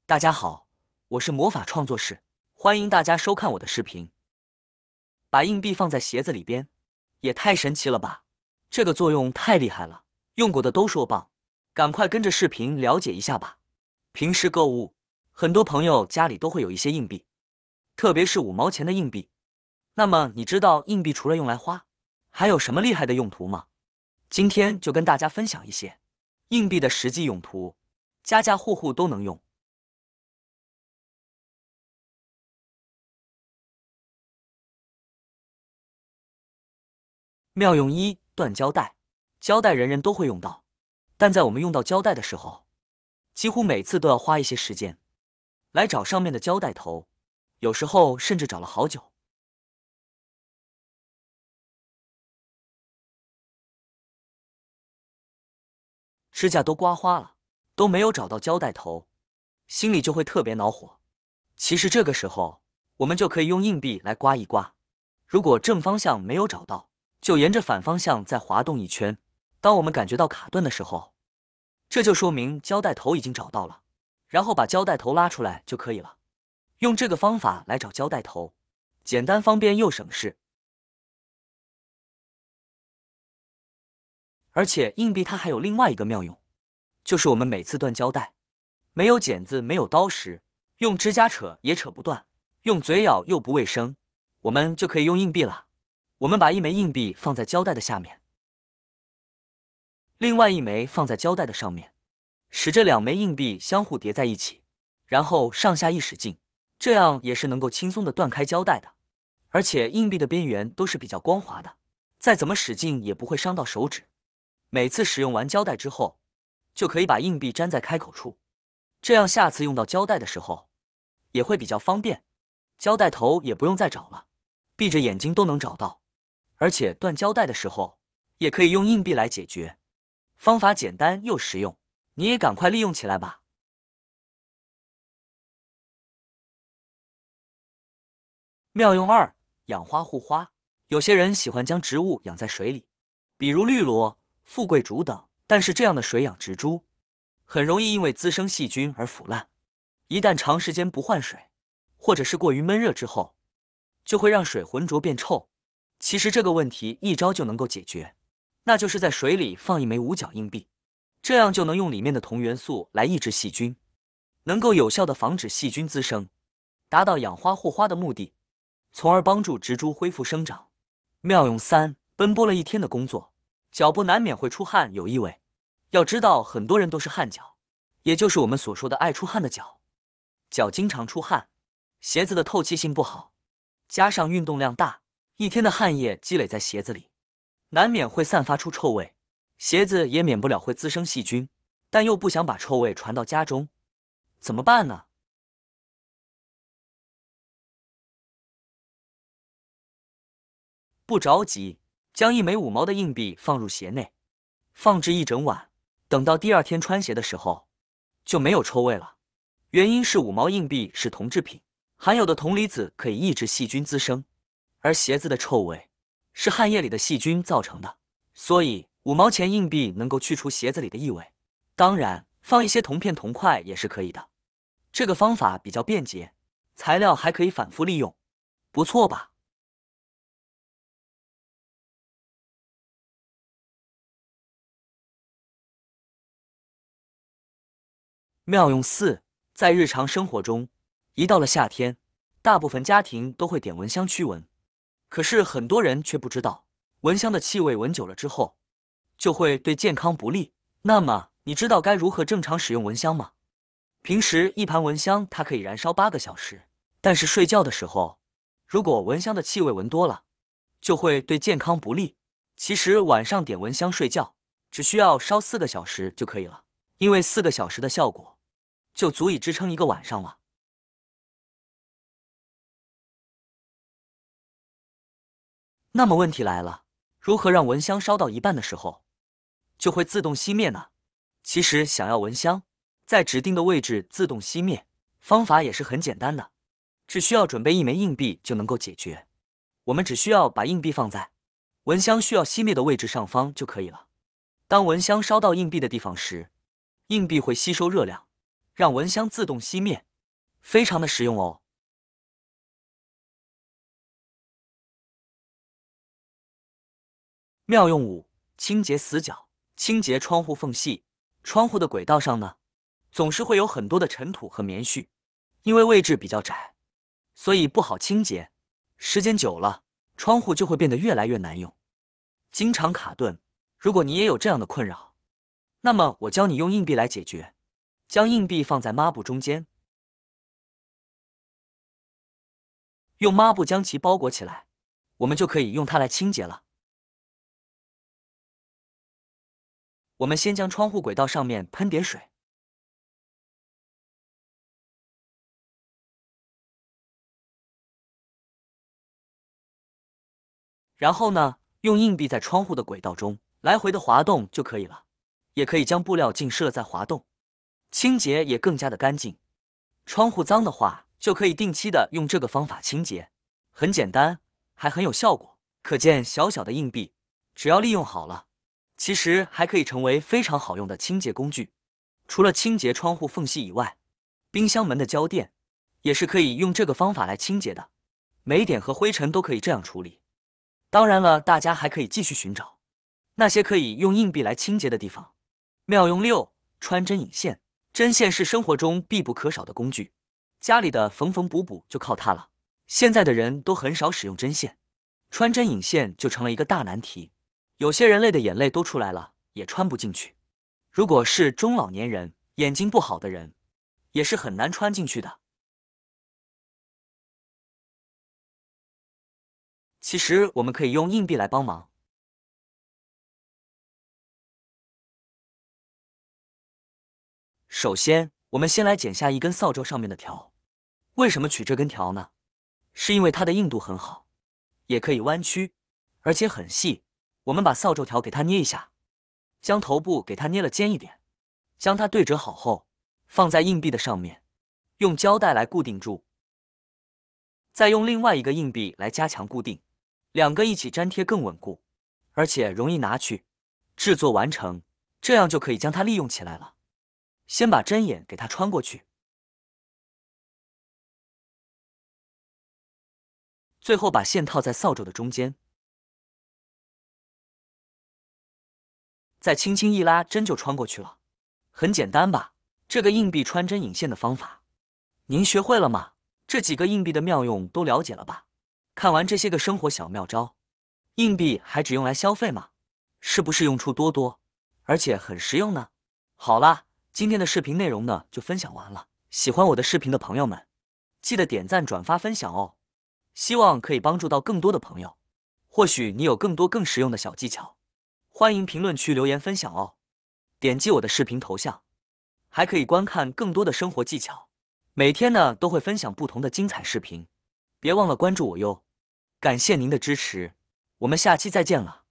大家好，我是魔法创作室，欢迎大家收看我的视频。把硬币放在鞋子里边，也太神奇了吧！这个作用太厉害了，用过的都说棒。赶快跟着视频了解一下吧。平时购物，很多朋友家里都会有一些硬币，特别是5毛钱的硬币。那么你知道硬币除了用来花，还有什么厉害的用途吗？今天就跟大家分享一些硬币的实际用途，家家户户都能用。妙用一：断胶带。胶带人人都会用到，但在我们用到胶带的时候，几乎每次都要花一些时间来找上面的胶带头，有时候甚至找了好久。指甲都刮花了，都没有找到胶带头，心里就会特别恼火。其实这个时候，我们就可以用硬币来刮一刮。如果正方向没有找到，就沿着反方向再滑动一圈。当我们感觉到卡顿的时候，这就说明胶带头已经找到了，然后把胶带头拉出来就可以了。用这个方法来找胶带头，简单方便又省事。而且硬币它还有另外一个妙用，就是我们每次断胶带，没有剪子没有刀时，用指甲扯也扯不断，用嘴咬又不卫生，我们就可以用硬币了。我们把一枚硬币放在胶带的下面，另外一枚放在胶带的上面，使这2枚硬币相互叠在一起，然后上下一使劲，这样也是能够轻松的断开胶带的。而且硬币的边缘都是比较光滑的，再怎么使劲也不会伤到手指。每次使用完胶带之后，就可以把硬币粘在开口处，这样下次用到胶带的时候也会比较方便，胶带头也不用再找了，闭着眼睛都能找到。而且断胶带的时候也可以用硬币来解决，方法简单又实用，你也赶快利用起来吧。妙用2：养花护花。有些人喜欢将植物养在水里，比如绿萝、富贵竹等，但是这样的水养植株很容易因为滋生细菌而腐烂。一旦长时间不换水，或者是过于闷热之后，就会让水浑浊变臭。其实这个问题一招就能够解决，那就是在水里放一枚5角硬币，这样就能用里面的铜元素来抑制细菌，能够有效的防止细菌滋生，达到养花护花的目的，从而帮助植株恢复生长。妙用3：奔波了一天的工作，脚部难免会出汗有异味。要知道很多人都是汗脚，也就是我们所说的爱出汗的脚。脚经常出汗，鞋子的透气性不好，加上运动量大，一天的汗液积累在鞋子里，难免会散发出臭味，鞋子也免不了会滋生细菌，但又不想把臭味传到家中，怎么办呢？不着急，将一枚5毛的硬币放入鞋内，放置一整晚，等到第2天穿鞋的时候，就没有臭味了。原因是5毛硬币是铜制品，含有的铜离子可以抑制细菌滋生，而鞋子的臭味是汗液里的细菌造成的，所以5毛钱硬币能够去除鞋子里的异味。当然，放一些铜片、铜块也是可以的。这个方法比较便捷，材料还可以反复利用，不错吧？妙用4：在日常生活中，一到了夏天，大部分家庭都会点蚊香驱蚊。可是很多人却不知道，蚊香的气味闻久了之后，就会对健康不利。那么，你知道该如何正常使用蚊香吗？平时一盘蚊香它可以燃烧8个小时，但是睡觉的时候，如果蚊香的气味闻多了，就会对健康不利。其实晚上点蚊香睡觉，只需要烧4个小时就可以了，因为4个小时的效果就足以支撑一个晚上了。那么问题来了，如何让蚊香烧到一半的时候就会自动熄灭呢？其实想要蚊香在指定的位置自动熄灭，方法也是很简单的，只需要准备一枚硬币就能够解决。我们只需要把硬币放在蚊香需要熄灭的位置上方就可以了。当蚊香烧到硬币的地方时，硬币会吸收热量，让蚊香自动熄灭，非常的实用哦。妙用5：清洁死角。清洁窗户缝隙。窗户的轨道上呢，总是会有很多的尘土和棉絮，因为位置比较窄，所以不好清洁。时间久了，窗户就会变得越来越难用，经常卡顿。如果你也有这样的困扰，那么我教你用硬币来解决。将硬币放在抹布中间，用抹布将其包裹起来，我们就可以用它来清洁了。我们先将窗户轨道上面喷点水，然后呢，用硬币在窗户的轨道中来回的滑动就可以了。也可以将布料浸湿了再滑动，清洁也更加的干净。窗户脏的话，就可以定期的用这个方法清洁，很简单，还很有效果。可见小小的硬币，只要利用好了，其实还可以成为非常好用的清洁工具。除了清洁窗户缝隙以外，冰箱门的胶垫也是可以用这个方法来清洁的，霉点和灰尘都可以这样处理。当然了，大家还可以继续寻找那些可以用硬币来清洁的地方。妙用6：穿针引线。针线是生活中必不可少的工具，家里的缝缝补补就靠它了。现在的人都很少使用针线，穿针引线就成了一个大难题。有些人累的眼泪都出来了，也穿不进去。如果是中老年人、眼睛不好的人，也是很难穿进去的。其实我们可以用硬币来帮忙。首先，我们先来剪下一根扫帚上面的条。为什么取这根条呢？是因为它的硬度很好，也可以弯曲，而且很细。我们把扫帚条给它捏一下，将头部给它捏了尖一点，将它对折好后，放在硬币的上面，用胶带来固定住，再用另外一个硬币来加强固定，两个一起粘贴更稳固，而且容易拿去。制作完成，这样就可以将它利用起来了。先把针眼给它穿过去，最后把线套在扫帚的中间，再轻轻一拉，针就穿过去了。很简单吧？这个硬币穿针引线的方法，您学会了吗？这几个硬币的妙用都了解了吧？看完这些个生活小妙招，硬币还只用来消费吗？是不是用处多多，而且很实用呢？好啦，今天的视频内容呢就分享完了。喜欢我的视频的朋友们，记得点赞、转发、分享哦。希望可以帮助到更多的朋友。或许你有更多更实用的小技巧，欢迎评论区留言分享哦。点击我的视频头像，还可以观看更多的生活技巧。每天呢都会分享不同的精彩视频，别忘了关注我哟。感谢您的支持，我们下期再见了。